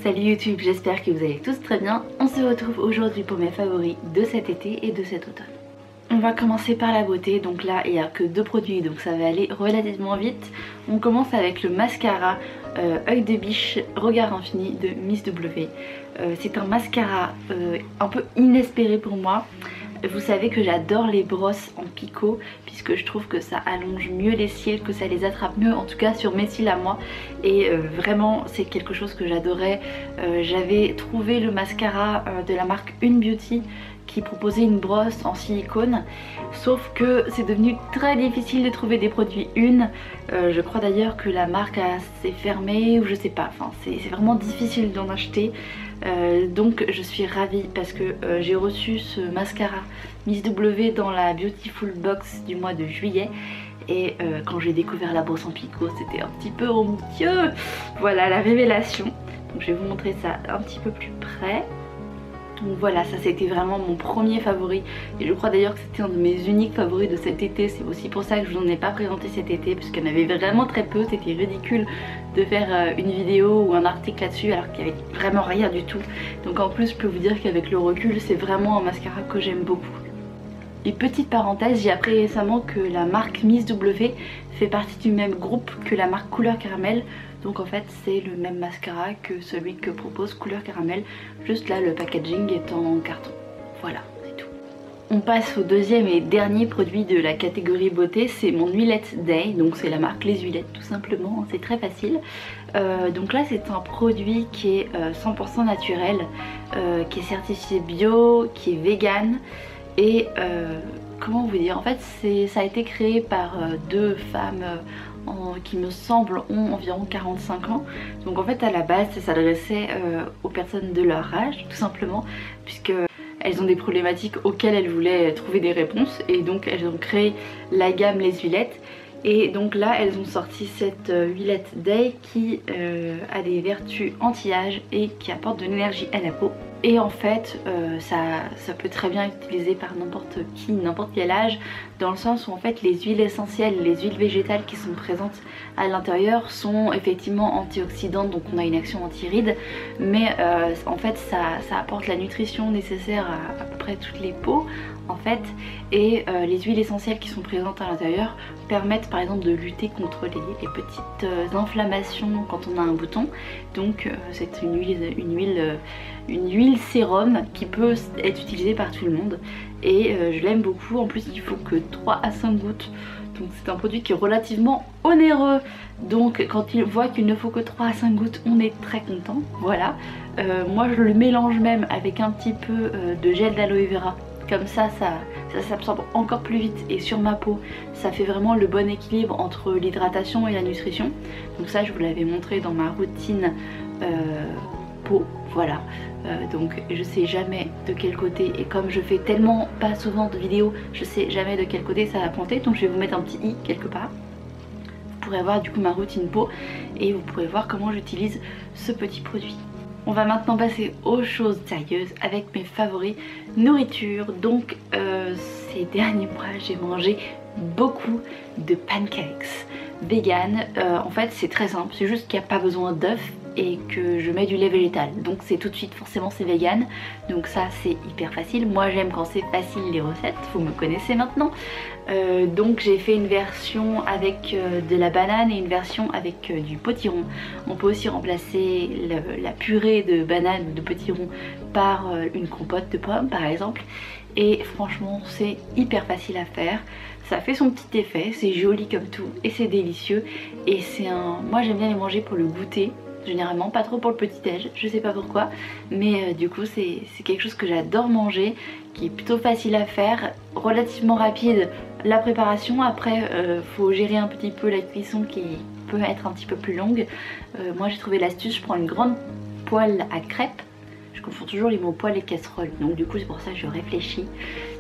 Salut YouTube, j'espère que vous allez tous très bien. On se retrouve aujourd'hui pour mes favoris de cet été et de cet automne. On va commencer par la beauté, donc là il n'y a que deux produits donc ça va aller relativement vite. On commence avec le mascara Œil de biche Regard Infini de Miss W. C'est un mascara un peu inespéré pour moi. Vous savez que j'adore les brosses en picot puisque je trouve que ça allonge mieux les cils, que ça les attrape mieux, en tout cas sur mes cils à moi. Et vraiment c'est quelque chose que j'adorais. J'avais trouvé le mascara de la marque Une Beauty qui proposait une brosse en silicone, sauf que c'est devenu très difficile de trouver des produits Une. Je crois d'ailleurs que la marque s'est fermée ou je sais pas, enfin c'est vraiment difficile d'en acheter. Donc je suis ravie parce que j'ai reçu ce mascara Miss W dans la Beautiful Box du mois de juillet. Et quand j'ai découvert la brosse en picot, c'était un petit peu, oh mon dieu, voilà la révélation. Donc je vais vous montrer ça un petit peu plus près. Donc voilà, ça c'était vraiment mon premier favori et je crois d'ailleurs que c'était un de mes uniques favoris de cet été. C'est aussi pour ça que je vous en ai pas présenté cet été parce qu'il y en avait vraiment très peu. C'était ridicule de faire une vidéo ou un article là-dessus alors qu'il y avait vraiment rien du tout. Donc en plus je peux vous dire qu'avec le recul c'est vraiment un mascara que j'aime beaucoup. Et petite parenthèse, j'ai appris récemment que la marque Miss W fait partie du même groupe que la marque Couleur Caramel. Donc en fait c'est le même mascara que celui que propose Couleur Caramel. Juste là le packaging est en carton. Voilà, c'est tout. On passe au deuxième et dernier produit de la catégorie beauté. C'est mon huilette Day. Donc c'est la marque Les Huilettes tout simplement. C'est très facile. Donc là c'est un produit qui est 100% naturel, qui est certifié bio, qui est vegan. Et comment vous dire, en fait ça a été créé par deux femmes qui me semble ont environ 45 ans. Donc en fait à la base ça s'adressait aux personnes de leur âge tout simplement, puisque elles ont des problématiques auxquelles elles voulaient trouver des réponses. Et donc elles ont créé la gamme Les Huilettes. Et donc là elles ont sorti cette huilette Day qui a des vertus anti-âge et qui apporte de l'énergie à la peau. Et en fait ça peut très bien être utilisé par n'importe qui, n'importe quel âge, dans le sens où en fait les huiles essentielles, les huiles végétales qui sont présentes à l'intérieur sont effectivement antioxydantes, donc on a une action anti-rides, mais en fait ça apporte la nutrition nécessaire à peu près toutes les peaux en fait. Et les huiles essentielles qui sont présentes à l'intérieur permettent par exemple de lutter contre les petites inflammations quand on a un bouton. Donc c'est une huile sérum qui peut être utilisée par tout le monde et je l'aime beaucoup. En plus il faut que 3 à 5 gouttes, donc c'est un produit qui est relativement onéreux, donc quand il voit qu'il ne faut que 3 à 5 gouttes on est très content. Voilà, moi je le mélange même avec un petit peu de gel d'aloe vera, comme ça s'absorbe encore plus vite et sur ma peau ça fait vraiment le bon équilibre entre l'hydratation et la nutrition. Donc ça je vous l'avais montré dans ma routine peau, voilà. Donc je sais jamais de quel côté, et comme je fais tellement pas souvent de vidéos, je sais jamais de quel côté ça va pointer, donc je vais vous mettre un petit i quelque part. Vous pourrez voir du coup ma routine peau et vous pourrez voir comment j'utilise ce petit produit. On va maintenant passer aux choses sérieuses avec mes favoris nourriture. Donc ces derniers mois j'ai mangé beaucoup de pancakes vegan. En fait c'est très simple, c'est juste qu'il n'y a pas besoin d'œufs et que je mets du lait végétal, donc c'est tout de suite forcément c'est vegan, donc ça c'est hyper facile. Moi j'aime quand c'est facile les recettes, vous me connaissez maintenant. Donc j'ai fait une version avec de la banane et une version avec du potiron. On peut aussi remplacer la purée de banane ou de potiron par une compote de pommes par exemple, et franchement c'est hyper facile à faire. Ça fait son petit effet, c'est joli comme tout et c'est délicieux. Et c'est moi j'aime bien les manger pour le goûter généralement, pas trop pour le petit déj, je sais pas pourquoi, mais du coup c'est quelque chose que j'adore manger, qui est plutôt facile à faire, relativement rapide la préparation. Après faut gérer un petit peu la cuisson qui peut être un petit peu plus longue. Moi j'ai trouvé l'astuce, je prends une grande poêle à crêpes. Je confonds toujours les mots poêle et casserole, donc du coup c'est pour ça que je réfléchis.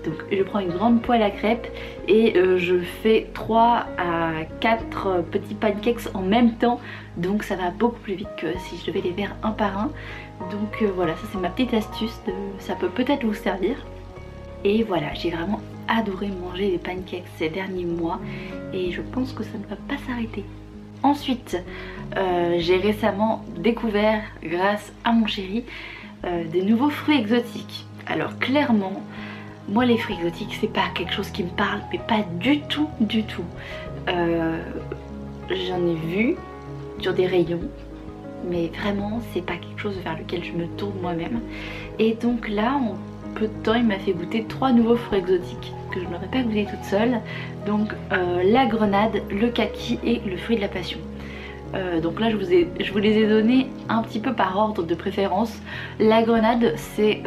Donc je prends une grande poêle à crêpes et je fais 3 à 4 petits pancakes en même temps. Donc ça va beaucoup plus vite que si je devais les faire un par un. Donc voilà, ça c'est ma petite astuce, ça peut peut-être vous servir. Et voilà, j'ai vraiment adoré manger des pancakes ces derniers mois et je pense que ça ne va pas s'arrêter. Ensuite, j'ai récemment découvert, grâce à mon chéri, des nouveaux fruits exotiques. Alors clairement, moi les fruits exotiques c'est pas quelque chose qui me parle, mais pas du tout du tout. J'en ai vu sur des rayons, mais vraiment c'est pas quelque chose vers lequel je me tourne moi-même. Et donc là en peu de temps il m'a fait goûter 3 nouveaux fruits exotiques que je n'aurais pas goûté toute seule. Donc la grenade, le kaki et le fruit de la passion. Donc là je vous les ai donnés un petit peu par ordre de préférence. La grenade c'est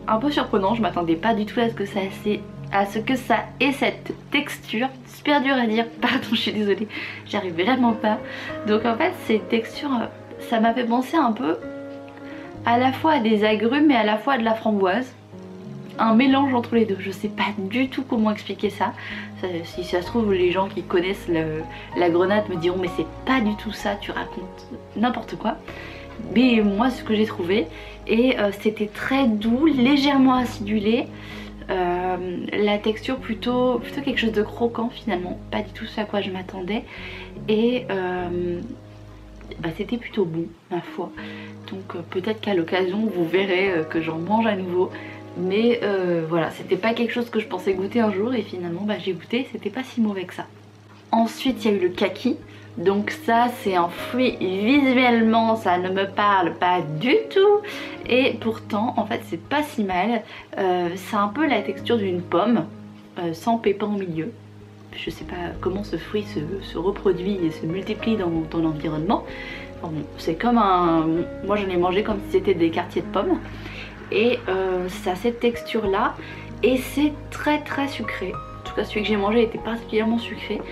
un peu surprenant, je m'attendais pas du tout à ce que ça ait cette texture, super dur à dire, pardon je suis désolée, j'arrive vraiment pas. Donc en fait c'est une texture, ça m'a fait penser un peu à la fois à des agrumes et à la fois à de la framboise. Un mélange entre les deux, je sais pas du tout comment expliquer ça. Si ça se trouve les gens qui connaissent la grenade me diront mais c'est pas du tout ça, tu racontes n'importe quoi. Mais moi ce que j'ai trouvé, et c'était très doux, légèrement acidulé, la texture plutôt quelque chose de croquant finalement, pas du tout ce à quoi je m'attendais, et c'était plutôt bon ma foi. Donc peut-être qu'à l'occasion vous verrez que j'en mange à nouveau. Mais voilà, c'était pas quelque chose que je pensais goûter un jour et finalement j'ai goûté, c'était pas si mauvais que ça. Ensuite il y a eu le kaki. Donc ça c'est un fruit, visuellement ça ne me parle pas du tout. Et pourtant en fait c'est pas si mal. C'est un peu la texture d'une pomme, sans pépins au milieu. Je sais pas comment ce fruit se reproduit et se multiplie dans l'environnement. Enfin, bon, c'est comme un... Moi j'en ai mangé comme si c'était des quartiers de pommes. Et ça a cette texture là et c'est très très sucré. En tout cas celui que j'ai mangé était particulièrement sucré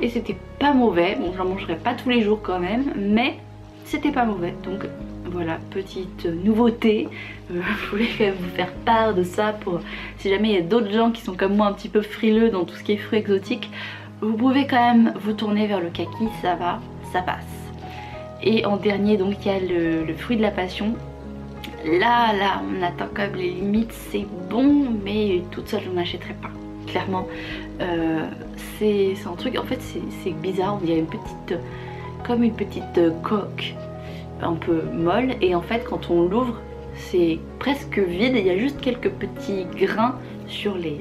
et c'était pas mauvais. Bon j'en mangerai pas tous les jours quand même, mais c'était pas mauvais. Donc voilà, petite nouveauté. Je voulais quand même vous faire part de ça pour si jamais il y a d'autres gens qui sont comme moi un petit peu frileux dans tout ce qui est fruits exotiques. Vous pouvez quand même vous tourner vers le kaki, ça va, ça passe. Et en dernier donc il y a le fruit de la passion. Là on atteint quand même les limites, c'est bon mais toute seule je n'en achèterai pas, clairement. C'est un truc, en fait c'est bizarre, on dirait comme une petite coque un peu molle, et en fait quand on l'ouvre c'est presque vide, il y a juste quelques petits grains sur les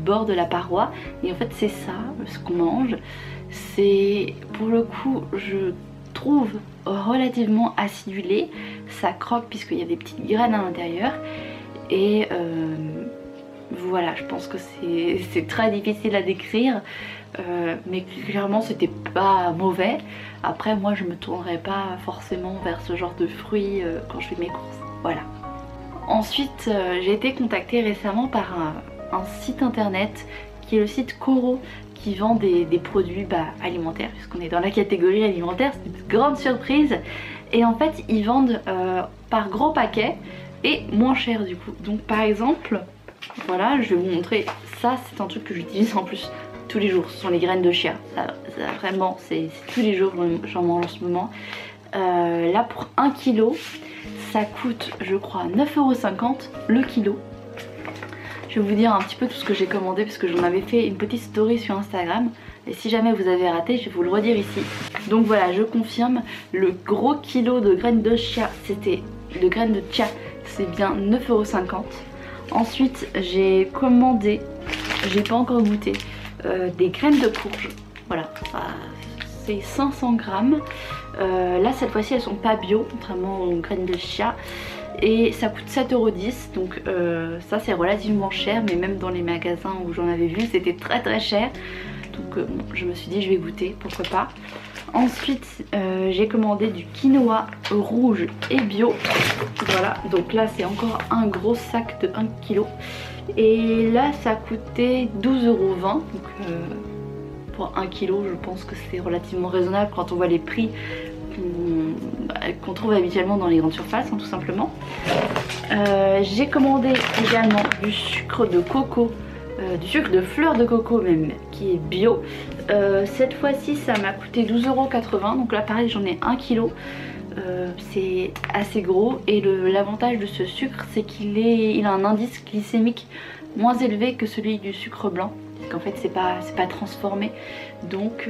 bords de la paroi, et en fait c'est ça ce qu'on mange. C'est pour le coup je trouve relativement acidulé, ça croque puisqu'il y a des petites graines à l'intérieur, et voilà, je pense que c'est très difficile à décrire, mais clairement c'était pas mauvais. Après moi je me tournerai pas forcément vers ce genre de fruits quand je fais mes courses, voilà. Ensuite j'ai été contactée récemment par un site internet qui est le site Coro, qui vend des produits alimentaires, puisqu'on est dans la catégorie alimentaire, c'est une grande surprise. Et en fait ils vendent par gros paquet et moins cher du coup. Donc par exemple, voilà, je vais vous montrer, ça c'est un truc que j'utilise en plus tous les jours, ce sont les graines de chia. Ça vraiment c'est tous les jours, j'en mange en ce moment. Là pour 1 kg ça coûte je crois 9,50 € le kilo. Je vais vous dire un petit peu tout ce que j'ai commandé parce que j'en avais fait une petite story sur Instagram. Et si jamais vous avez raté, je vais vous le redire ici. Donc voilà, je confirme, le gros kilo de graines de chia, c'est bien 9,50 €. Ensuite, j'ai commandé, j'ai pas encore goûté, des graines de courge. Voilà, c'est 500 grammes. Là, cette fois-ci, elles sont pas bio, contrairement aux graines de chia. Et ça coûte 7,10 €, donc ça c'est relativement cher, mais même dans les magasins où j'en avais vu c'était très très cher. Donc bon, je me suis dit je vais goûter, pourquoi pas. Ensuite j'ai commandé du quinoa rouge et bio. Voilà, donc là c'est encore un gros sac de 1 kg. Et là ça coûtait 12,20 €. Donc pour 1 kg je pense que c'est relativement raisonnable quand on voit les prix qu'on trouve habituellement dans les grandes surfaces, tout simplement. J'ai commandé également du sucre de coco, du sucre de fleur de coco même, qui est bio. Cette fois-ci ça m'a coûté 12,80 €, donc là pareil j'en ai 1 kg. C'est assez gros, et l'avantage de ce sucre c'est qu'il a un indice glycémique moins élevé que celui du sucre blanc. parce qu'en fait c'est pas transformé. Donc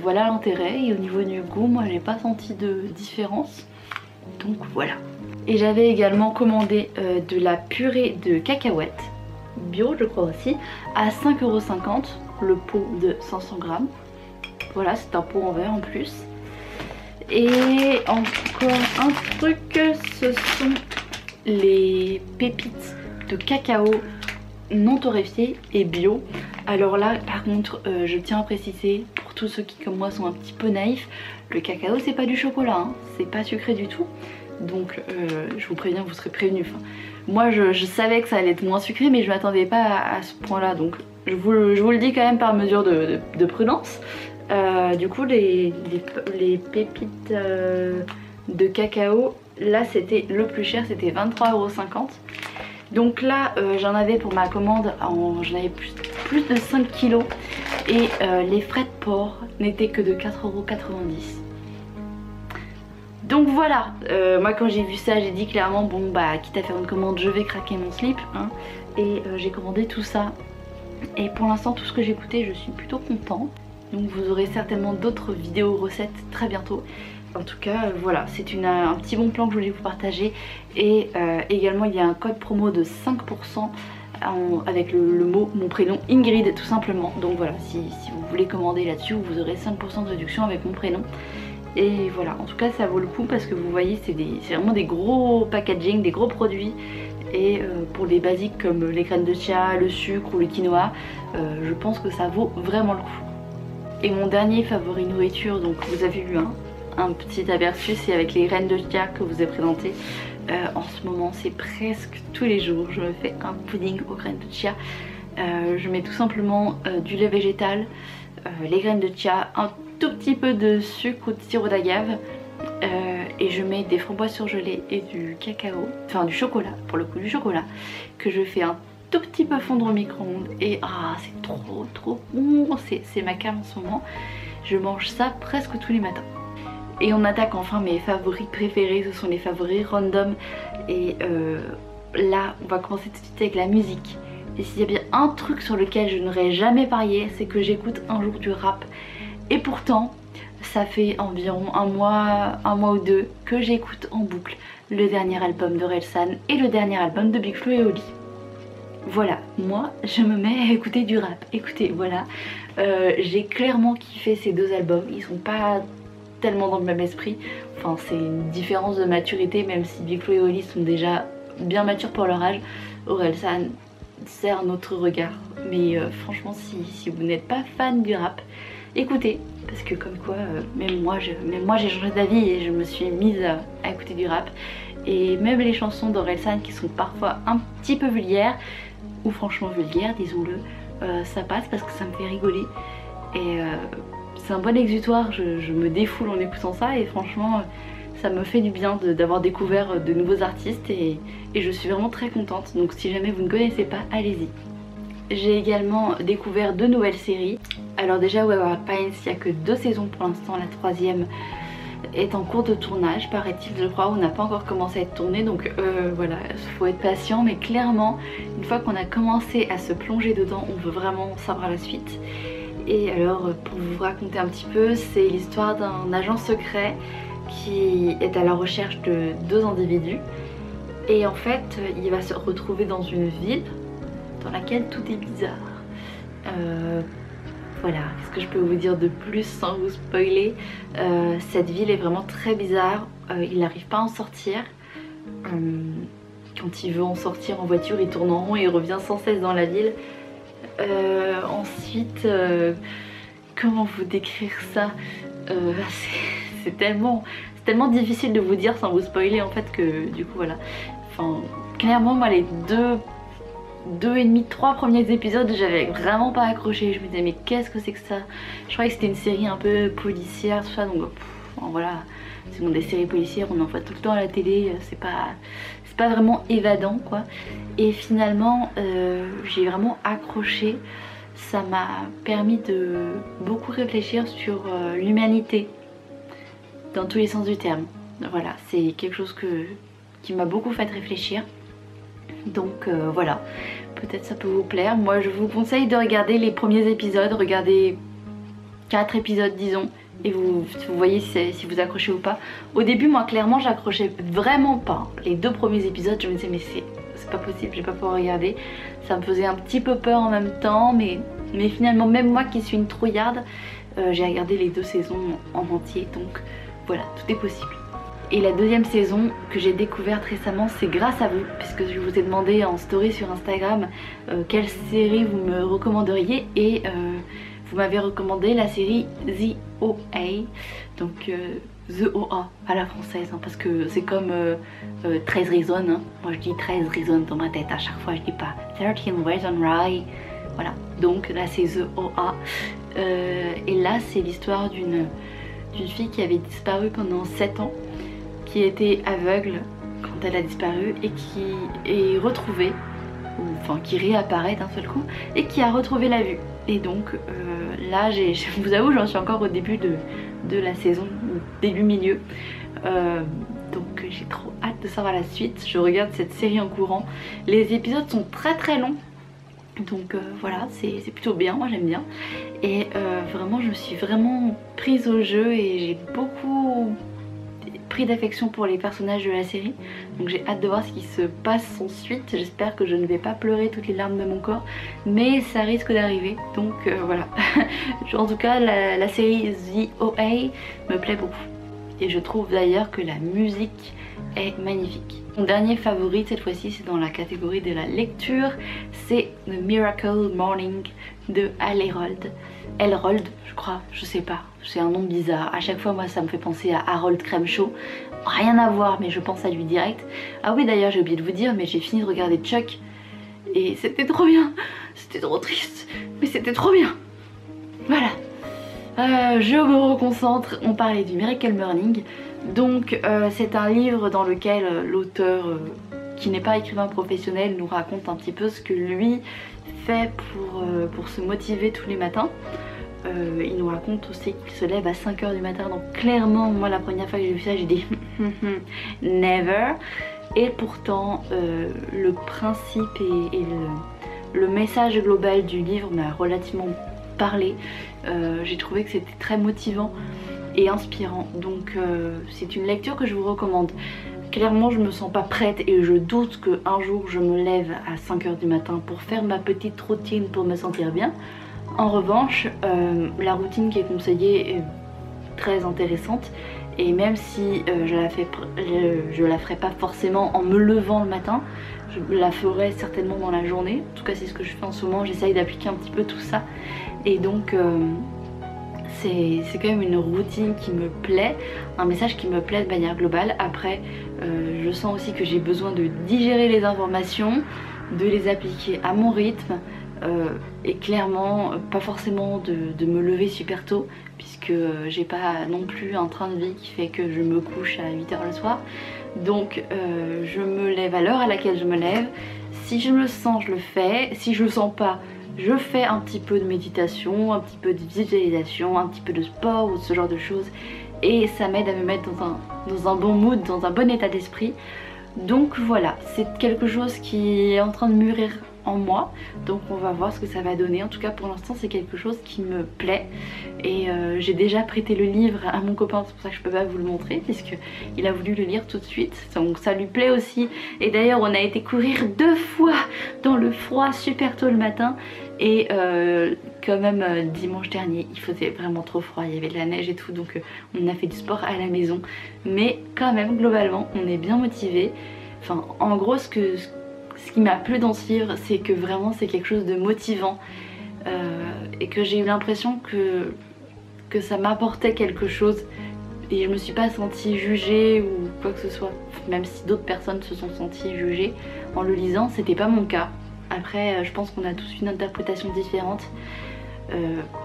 voilà l'intérêt, et au niveau du goût moi j'ai pas senti de différence. Donc voilà. Et j'avais également commandé de la purée de cacahuètes, bio je crois aussi, à 5,50 €, le pot de 500 grammes. Voilà, c'est un pot en verre en plus. Et encore un truc, ce sont les pépites de cacao non torréfiées et bio. Alors là par contre je tiens à préciser, pour tous ceux qui comme moi sont un petit peu naïfs, le cacao c'est pas du chocolat, hein, c'est pas sucré du tout. Donc je vous préviens, vous serez prévenus. Enfin, moi je savais que ça allait être moins sucré, mais je m'attendais pas à ce point là, donc je vous le dis quand même par mesure de prudence. Du coup les pépites de cacao, là c'était le plus cher, c'était 23,50 €. Donc là j'en avais pour ma commande, j'en avais plus de 5 kilos, et les frais de port n'étaient que de 4,90 €. Donc voilà, moi quand j'ai vu ça j'ai dit clairement bon bah quitte à faire une commande je vais craquer mon slip, hein, et j'ai commandé tout ça. Et pour l'instant tout ce que j'ai goûté je suis plutôt contente. Donc vous aurez certainement d'autres vidéos recettes très bientôt. En tout cas voilà, c'est un petit bon plan que je voulais vous partager. Et également il y a un code promo de 5% avec le mot mon prénom Ingrid tout simplement. Donc voilà, si vous voulez commander là-dessus, vous aurez 5% de réduction avec mon prénom. Et voilà, en tout cas ça vaut le coup parce que vous voyez c'est vraiment des gros packaging, des gros produits. Et pour des basiques comme les graines de chia, le sucre ou le quinoa, je pense que ça vaut vraiment le coup. Et mon dernier favori nourriture, donc vous avez eu un petit aperçu, c'est avec les graines de chia que vous ai présenté. En ce moment c'est presque tous les jours je me fais un pudding aux graines de chia. Je mets tout simplement du lait végétal, les graines de chia, un tout petit peu de sucre ou de sirop d'agave, et je mets des framboises surgelées et du cacao, enfin du chocolat, pour le coup du chocolat, que je fais un tout petit peu fondre au micro-ondes. Et c'est trop bon, c'est ma came en ce moment. Je mange ça presque tous les matins. Et on attaque enfin mes favoris préférés, ce sont les favoris random. Et là on va commencer tout de suite avec la musique. Et s'il y a bien un truc sur lequel je n'aurais jamais parié, c'est que j'écoute un jour du rap. Et pourtant ça fait environ un mois ou deux que j'écoute en boucle le dernier album d'Orelsan et le dernier album de Big Flo et Oli. Voilà, moi je me mets à écouter du rap. Écoutez, voilà, j'ai clairement kiffé ces deux albums. Ils sont pas tellement dans le même esprit. Enfin, c'est une différence de maturité, même si Big Flo et Oli sont déjà bien matures pour leur âge. Orelsan, c'est un autre regard. Mais franchement, si vous n'êtes pas fan du rap, écoutez, parce que comme quoi, même moi j'ai changé d'avis et je me suis mise à écouter du rap. Et même les chansons d'Orelsan qui sont parfois un petit peu vulgaires, ou franchement vulgaires, disons-le, ça passe parce que ça me fait rigoler. Et c'est un bon exutoire, je me défoule en écoutant ça, et franchement ça me fait du bien d'avoir découvert de nouveaux artistes, et je suis vraiment très contente. Donc si jamais vous ne connaissez pas, allez-y. J'ai également découvert deux nouvelles séries. Alors déjà Wayward Pines, il n'y a que 2 saisons pour l'instant, la 3e est en cours de tournage, paraît-il, je crois. On n'a pas encore commencé à être tourné, donc voilà, il faut être patient. Mais clairement, une fois qu'on a commencé à se plonger dedans, on veut vraiment savoir la suite. Et alors pour vous raconter un petit peu, c'est l'histoire d'un agent secret qui est à la recherche de 2 individus. Et en fait il va se retrouver dans une ville dans laquelle tout est bizarre. Voilà, qu'est-ce que je peux vous dire de plus sans vous spoiler. Cette ville est vraiment très bizarre, il n'arrive pas à en sortir. Quand il veut en sortir en voiture, il tourne en rond et il revient sans cesse dans la ville. Ensuite, comment vous décrire ça, c'est tellement difficile de vous dire sans vous spoiler en fait, que du coup voilà. Enfin, clairement moi les 3 premiers épisodes j'avais vraiment pas accroché. Je me disais mais qu'est-ce que c'est que ça. Je croyais que c'était une série un peu policière tout ça, donc voilà, c'est bon, des séries policières on en voit tout le temps à la télé, c'est pas vraiment évadant quoi. Et finalement j'ai vraiment accroché. Ça m'a permis de beaucoup réfléchir sur l'humanité dans tous les sens du terme. Voilà, c'est quelque chose qui m'a beaucoup fait réfléchir. Donc voilà, peut-être ça peut vous plaire. Moi je vous conseille de regarder les premiers épisodes, regardez 4 épisodes disons, et vous voyez si vous accrochez ou pas. Au début moi clairement j'accrochais vraiment pas. Les 2 premiers épisodes je me disais mais c'est pas possible, je vais pas pouvoir regarder. Ça me faisait un petit peu peur en même temps, mais finalement même moi qui suis une trouillarde, j'ai regardé les 2 saisons en entier, donc voilà, tout est possible. Et la 2e saison que j'ai découverte récemment, c'est grâce à vous, puisque je vous ai demandé en story sur Instagram quelle série vous me recommanderiez, et vous m'avez recommandé la série The OA, donc The OA à la française, hein, parce que c'est comme 13 Reasons, hein. Moi je dis 13 Reasons dans ma tête à chaque fois, je dis pas 13 Reasons Why, voilà, donc là c'est The OA, et là c'est l'histoire d'une fille qui avait disparu pendant 7 ans, qui était aveugle quand elle a disparu et qui est retrouvée, enfin qui réapparaît d'un seul coup et qui a retrouvé la vue. Et donc là je vous avoue j'en suis encore au début de la saison, début milieu, donc j'ai trop hâte de savoir la suite. Je regarde cette série en courant, les épisodes sont très longs, donc voilà, c'est plutôt bien, moi j'aime bien, et vraiment je me suis vraiment prise au jeu et j'ai beaucoup pris d'affection pour les personnages de la série, donc j'ai hâte de voir ce qui se passe ensuite. J'espère que je ne vais pas pleurer toutes les larmes de mon corps, mais ça risque d'arriver, donc voilà. En tout cas la série The OA me plaît beaucoup, et je trouve d'ailleurs que la musique est magnifique. Mon dernier favori cette fois-ci, c'est dans la catégorie de la lecture, c'est The Miracle Morning de Hal Elrod, je crois, je sais pas, c'est un nom bizarre. À chaque fois moi ça me fait penser à Harold Cremshaw, rien à voir mais je pense à lui direct. Ah oui d'ailleurs j'ai oublié de vous dire, mais j'ai fini de regarder Chuck et c'était trop bien, c'était trop triste mais c'était trop bien. Voilà, je me reconcentre, on parlait du Miracle Morning. Donc c'est un livre dans lequel l'auteur, qui n'est pas écrivain professionnel, nous raconte un petit peu ce que lui fait pour se motiver tous les matins. Il nous raconte aussi qu'il se lève à 5 h du matin, donc clairement moi la première fois que j'ai vu ça j'ai dit never. Et pourtant le principe et le message global du livre m'a relativement parlé. J'ai trouvé que c'était très motivant et inspirant, donc c'est une lecture que je vous recommande. Clairement je me sens pas prête et je doute qu'un jour je me lève à 5 h du matin pour faire ma petite routine pour me sentir bien. En revanche la routine qui est conseillée est très intéressante, et même si je la ferai pas forcément en me levant le matin, je la ferai certainement dans la journée. En tout cas c'est ce que je fais en ce moment, j'essaye d'appliquer un petit peu tout ça, et donc c'est quand même une routine qui me plaît, un message qui me plaît de manière globale. Après je sens aussi que j'ai besoin de digérer les informations, de les appliquer à mon rythme, et clairement pas forcément de me lever super tôt, puisque j'ai pas non plus un train de vie qui fait que je me couche à 8 h le soir. Donc je me lève à l'heure à laquelle je me lève. Si je le sens je le fais, si je le sens pas je fais un petit peu de méditation, un petit peu de visualisation, un petit peu de sport ou ce genre de choses, et ça m'aide à me mettre dans un bon mood, dans un bon état d'esprit. Donc voilà, c'est quelque chose qui est en train de mûrir en moi, donc on va voir ce que ça va donner. En tout cas pour l'instant c'est quelque chose qui me plaît, et j'ai déjà prêté le livre à mon copain, c'est pour ça que je peux pas vous le montrer puisque il a voulu le lire tout de suite, donc ça lui plaît aussi. Et d'ailleurs on a été courir 2 fois dans le froid super tôt le matin, et quand même dimanche dernier il faisait vraiment trop froid, il y avait de la neige et tout, donc on a fait du sport à la maison, mais quand même globalement on est bien motivé. Enfin en gros ce qui m'a plu dans ce livre, c'est que vraiment c'est quelque chose de motivant, et que j'ai eu l'impression que ça m'apportait quelque chose, et je me suis pas sentie jugée ou quoi que ce soit, même si d'autres personnes se sont senties jugées en le lisant, c'était pas mon cas. Après je pense qu'on a tous une interprétation différente.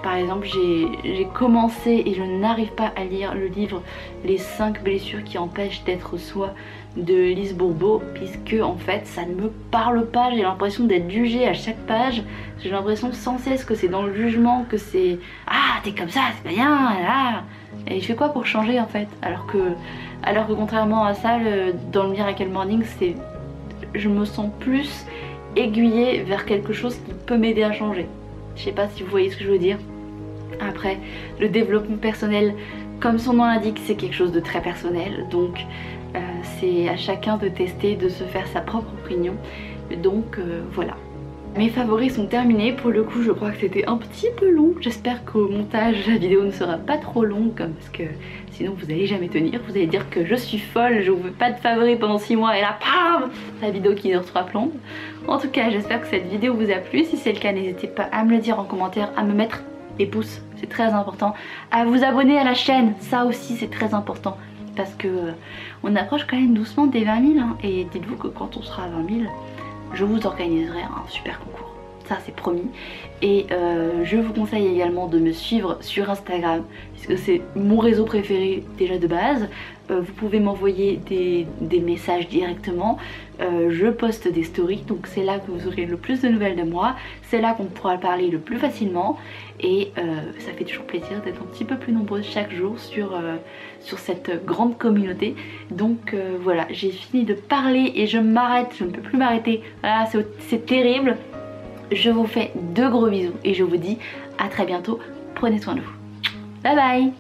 Par exemple j'ai commencé et je n'arrive pas à lire le livre Les 5 blessures qui empêchent d'être soi de Lise Bourbeau, puisque en fait ça ne me parle pas, j'ai l'impression d'être jugée à chaque page, j'ai l'impression sans cesse que c'est dans le jugement, que c'est ah t'es comme ça, c'est pas bien, ah. Et je fais quoi pour changer en fait, alors que contrairement à ça, dans le Miracle Morning, je me sens plus aiguiller vers quelque chose qui peut m'aider à changer. Je sais pas si vous voyez ce que je veux dire. Après, le développement personnel, comme son nom l'indique, c'est quelque chose de très personnel, donc c'est à chacun de tester, de se faire sa propre opinion. Donc voilà. Mes favoris sont terminés, pour le coup je crois que c'était un petit peu long. J'espère qu'au montage la vidéo ne sera pas trop longue, parce que sinon vous allez jamais tenir. Vous allez dire que je suis folle, je vous veux pas de favoris pendant 6 mois et là pam, la vidéo qui dure 3 plombes. En tout cas j'espère que cette vidéo vous a plu. Si c'est le cas, n'hésitez pas à me le dire en commentaire, à me mettre des pouces, c'est très important, à vous abonner à la chaîne, ça aussi c'est très important, parce que on approche quand même doucement des 20 000 hein, et dites-vous que quand on sera à 20 000, je vous organiserai un super concours, ça c'est promis. Et je vous conseille également de me suivre sur Instagram, puisque c'est mon réseau préféré déjà de base. Vous pouvez m'envoyer des messages directement, je poste des stories, donc c'est là que vous aurez le plus de nouvelles de moi, c'est là qu'on pourra parler le plus facilement, et ça fait toujours plaisir d'être un petit peu plus nombreuses chaque jour sur cette grande communauté. Donc voilà, j'ai fini de parler et je m'arrête, je ne peux plus m'arrêter, voilà, c'est terrible. Je vous fais de gros bisous et je vous dis à très bientôt, prenez soin de vous. Bye bye.